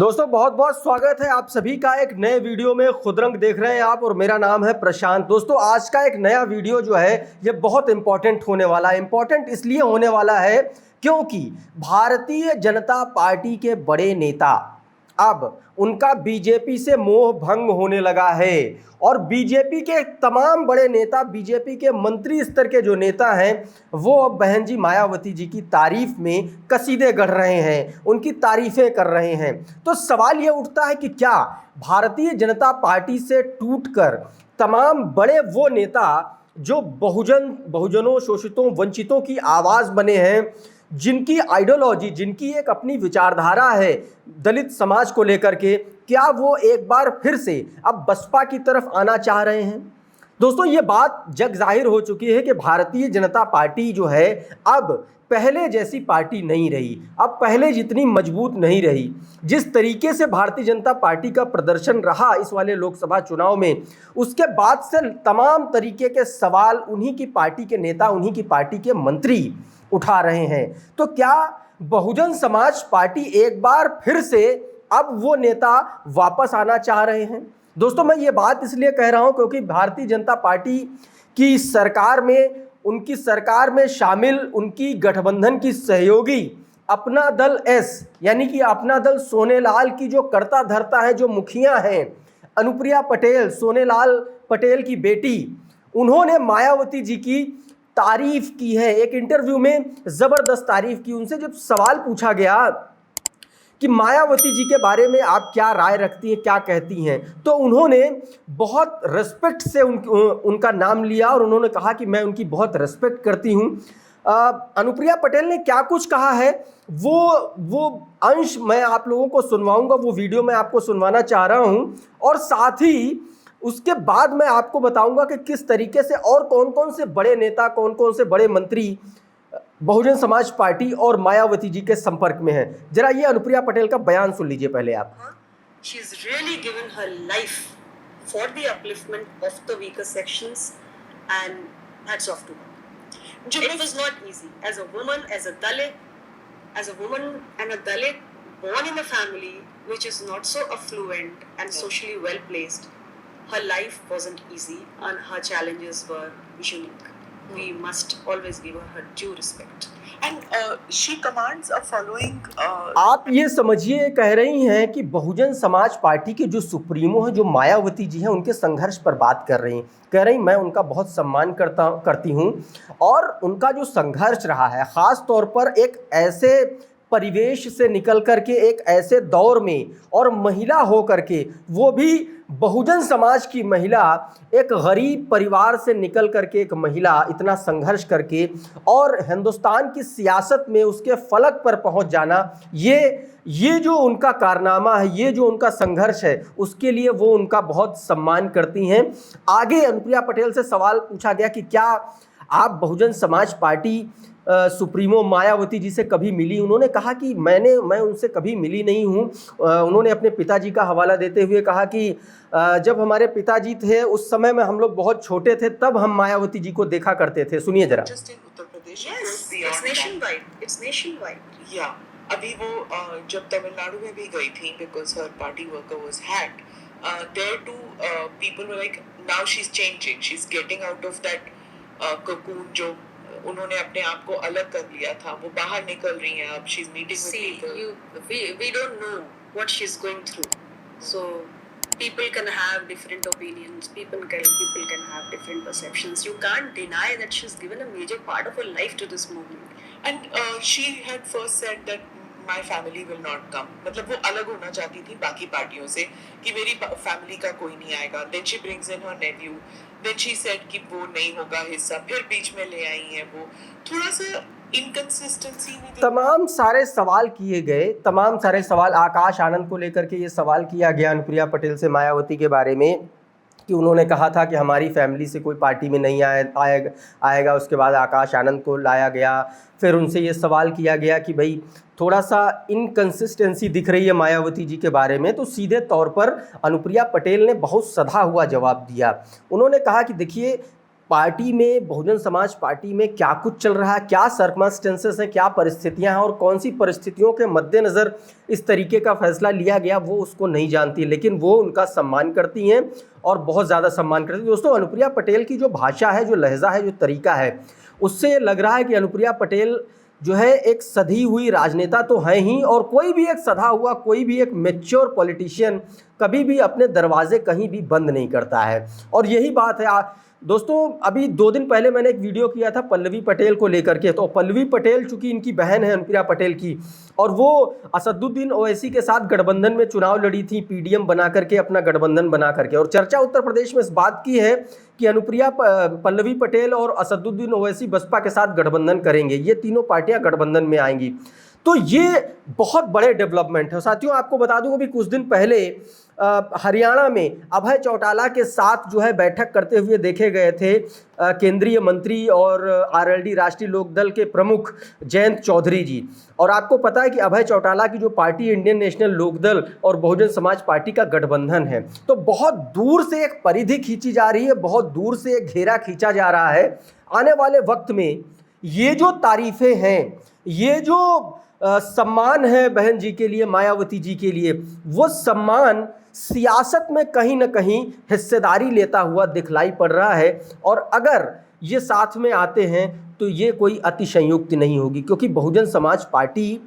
दोस्तों बहुत बहुत स्वागत है आप सभी का एक नए वीडियो में। खुदरंग देख रहे हैं आप और मेरा नाम है प्रशांत। दोस्तों आज का एक नया वीडियो जो है ये बहुत इंपॉर्टेंट होने वाला है। इंपॉर्टेंट इसलिए होने वाला है क्योंकि भारतीय जनता पार्टी के बड़े नेता अब उनका बीजेपी से मोह भंग होने लगा है और बीजेपी के तमाम बड़े नेता, बीजेपी के मंत्री स्तर के जो नेता हैं वो अब बहन जी मायावती जी की तारीफ में कसीदे गढ़ रहे हैं, उनकी तारीफें कर रहे हैं। तो सवाल ये उठता है कि क्या भारतीय जनता पार्टी से टूटकर तमाम बड़े वो नेता जो बहुजनों, शोषितों, वंचितों की आवाज़ बने हैं, जिनकी आइडियोलॉजी, जिनकी एक अपनी विचारधारा है दलित समाज को लेकर के, क्या वो एक बार फिर से अब बसपा की तरफ आना चाह रहे हैं? दोस्तों ये बात जग जाहिर हो चुकी है कि भारतीय जनता पार्टी जो है अब पहले जैसी पार्टी नहीं रही, अब पहले जितनी मजबूत नहीं रही। जिस तरीके से भारतीय जनता पार्टी का प्रदर्शन रहा इस वाले लोकसभा चुनाव में, उसके बाद से तमाम तरीके के सवाल उन्हीं की पार्टी के नेता, उन्हीं की पार्टी के मंत्री उठा रहे हैं। तो क्या बहुजन समाज पार्टी एक बार फिर से अब वो नेता वापस आना चाह रहे हैं? दोस्तों मैं ये बात इसलिए कह रहा हूं क्योंकि भारतीय जनता पार्टी की सरकार में, उनकी सरकार में शामिल उनकी गठबंधन की सहयोगी अपना दल एस यानी कि अपना दल सोनेलाल की जो कर्ता धर्ता है, जो मुखिया हैं, अनुप्रिया पटेल, सोनेलाल पटेल की बेटी, उन्होंने मायावती जी की तारीफ की है। एक इंटरव्यू में जबरदस्त तारीफ की। उनसे जब सवाल पूछा गया कि मायावती जी के बारे में आप क्या राय रखती हैं, क्या कहती हैं, तो उन्होंने बहुत रिस्पेक्ट से उनका नाम लिया और उन्होंने कहा कि मैं उनकी बहुत रिस्पेक्ट करती हूं। अनुप्रिया पटेल ने क्या कुछ कहा है वो अंश मैं आप लोगों को सुनवाऊंगा, वो वीडियो मैं आपको सुनवाना चाह रहा हूं और साथ ही उसके बाद मैं आपको बताऊंगा कि किस तरीके से और कौन कौन से बड़े नेता, कौन कौन से बड़े मंत्री बहुजन समाज पार्टी और मायावती जी के संपर्क में हैं। जरा ये अनुप्रिया पटेल का बयान सुन लीजिए पहले आप। She has really given her life for the upliftment of the weaker sections, and hats off to her. It was not easy as a woman, as a woman and a Dalit born in a family which is not so affluent and socially well placed. Her life wasn't easy and her challenges were unique. We must always give her due respect. And she commands a following. आप ये समझिए, कह रही हैं कि Bahujan Samaj party के जो supremo हैं, जो मायावती जी हैं, उनके संघर्ष पर बात कर रही हैं। कह रही मैं उनका बहुत सम्मान करती हूँ और उनका जो संघर्ष रहा है, ख़ास तौर पर एक ऐसे परिवेश से निकल करके, एक ऐसे दौर में, और महिला हो करके, वो भी बहुजन समाज की महिला, एक गरीब परिवार से निकल करके एक महिला इतना संघर्ष करके और हिंदुस्तान की सियासत में उसके फलक पर पहुंच जाना, ये जो उनका कारनामा है, ये जो उनका संघर्ष है, उसके लिए वो उनका बहुत सम्मान करती हैं। आगे अनुप्रिया पटेल से सवाल पूछा गया कि क्या आप बहुजन समाज पार्टी सुप्रीमो मायावती जी से कभी मिली? उन्होंने कहा कि मैं उनसे कभी मिली नहीं हूँ। उन्होंने अपने पिताजी का हवाला देते हुए कहा कि जब हमारे पिताजी थे उस समय में हम लोग बहुत छोटे थे, तब हम मायावती जी को देखा करते थे। सुनिए जरा। Yeah, अभी वो जब तमिलनाडु में भी गई थी, because her party worker was hacked, there too people were like, now she's changing, she's getting out of that cocoon जो उन्होंने अपने आप को अलग कर लिया था, वो बाहर निकल रही हैं अब। she's meeting with people. We don't know what she's going through, so people can have different opinions, people can have different perceptions. You can't deny that she's given a major part of her life to this movement. And she had first said that my family will not come. मतलब वो अलग होना चाहती थी बाकी पार्टियों से कि मेरी फैमिली का कोई नहीं आएगा। Then she brings in her nephew. Then she said कि वो नहीं होगा हिस्सा, फिर बीच में ले आई हैं वो। थोड़ा सा इनकंसिस्टेंसी भी। तमाम सारे सवाल किए गए, तमाम सारे सवाल आकाश आनंद को लेकर के ये सवाल किया गया अनुप्रिया पटेल से मायावती के बारे में कि उन्होंने कहा था कि हमारी फैमिली से कोई पार्टी में नहीं आएगा। उसके बाद आकाश आनंद को लाया गया। फिर उनसे ये सवाल किया गया कि भाई थोड़ा सा इनकंसिस्टेंसी दिख रही है मायावती जी के बारे में, तो सीधे तौर पर अनुप्रिया पटेल ने बहुत सधा हुआ जवाब दिया। उन्होंने कहा कि देखिए पार्टी में, बहुजन समाज पार्टी में क्या कुछ चल रहा है, क्या सर्कमस्टेंसेस हैं, क्या परिस्थितियां हैं और कौन सी परिस्थितियों के मद्देनज़र इस तरीके का फैसला लिया गया, वो उसको नहीं जानती, लेकिन वो उनका सम्मान करती हैं और बहुत ज़्यादा सम्मान करती हैं। दोस्तों, अनुप्रिया पटेल की जो भाषा है, जो लहजा है, जो तरीका है, उससे लग रहा है कि अनुप्रिया पटेल जो है एक सधी हुई राजनेता तो है ही, और कोई भी एक सधा हुआ, कोई भी एक मैच्योर पॉलिटिशियन कभी भी अपने दरवाजे कहीं भी बंद नहीं करता है। और यही बात है दोस्तों, अभी 2 दिन पहले मैंने एक वीडियो किया था पल्लवी पटेल को लेकर के। तो पल्लवी पटेल चूंकि इनकी बहन है अनुप्रिया पटेल की, और वो असदुद्दीन ओवैसी के साथ गठबंधन में चुनाव लड़ी थी, पीडीएम बना करके, अपना गठबंधन बना करके। और चर्चा उत्तर प्रदेश में इस बात की है कि अनुप्रिया पल्लवी पटेल और असदुद्दीन ओवैसी बसपा के साथ गठबंधन करेंगे, ये तीनों पार्टियां गठबंधन में आएंगी। तो ये बहुत बड़े डेवलपमेंट है साथियों। आपको बता दूं, अभी कुछ दिन पहले हरियाणा में अभय चौटाला के साथ जो है बैठक करते हुए देखे गए थे केंद्रीय मंत्री और आरएलडी राष्ट्रीय लोकदल के प्रमुख जयंत चौधरी जी। और आपको पता है कि अभय चौटाला की जो पार्टी इंडियन नेशनल लोकदल और बहुजन समाज पार्टी का गठबंधन है, तो बहुत दूर से एक परिधि खींची जा रही है, बहुत दूर से एक घेरा खींचा जा रहा है। आने वाले वक्त में ये जो तारीफें हैं, ये जो सम्मान है बहन जी के लिए, मायावती जी के लिए, वो सम्मान सियासत में कहीं ना कहीं हिस्सेदारी लेता हुआ दिखलाई पड़ रहा है। और अगर ये साथ में आते हैं तो ये कोई अतिशयोक्ति नहीं होगी, क्योंकि बहुजन समाज पार्टी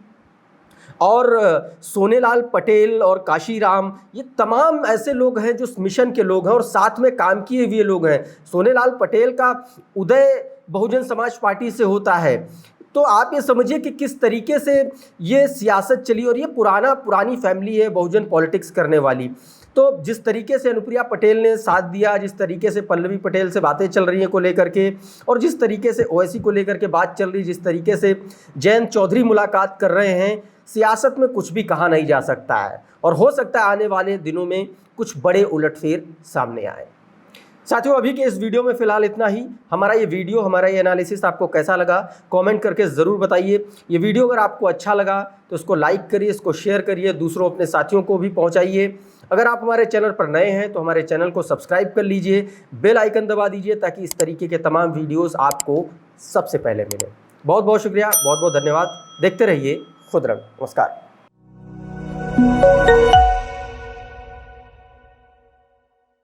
और सोनेलाल पटेल और काशीराम, ये तमाम ऐसे लोग हैं जो मिशन के लोग हैं और साथ में काम किए हुए लोग हैं। सोनेलाल पटेल का उदय बहुजन समाज पार्टी से होता है। तो आप ये समझिए कि किस तरीके से ये सियासत चली, और ये पुरानी फैमिली है बहुजन पॉलिटिक्स करने वाली। तो जिस तरीके से अनुप्रिया पटेल ने साथ दिया, जिस तरीके से पल्लवी पटेल से बातें चल रही हैं को लेकर के, और जिस तरीके से ओवैसी को लेकर के बात चल रही, जिस तरीके से जयंत चौधरी मुलाकात कर रहे हैं, सियासत में कुछ भी कहा नहीं जा सकता है। और हो सकता है आने वाले दिनों में कुछ बड़े उलटफेर सामने आए। साथियों, अभी के इस वीडियो में फिलहाल इतना ही। हमारा ये वीडियो, हमारा ये एनालिसिस आपको कैसा लगा कमेंट करके ज़रूर बताइए। ये वीडियो अगर आपको अच्छा लगा तो इसको लाइक करिए, इसको शेयर करिए, दूसरों अपने साथियों को भी पहुंचाइए। अगर आप हमारे चैनल पर नए हैं तो हमारे चैनल को सब्सक्राइब कर लीजिए, बेल आइकन दबा दीजिए, ताकि इस तरीके के तमाम वीडियोज़ आपको सबसे पहले मिले। बहुत बहुत शुक्रिया, बहुत बहुत धन्यवाद। देखते रहिए खुद रंग। नमस्कार।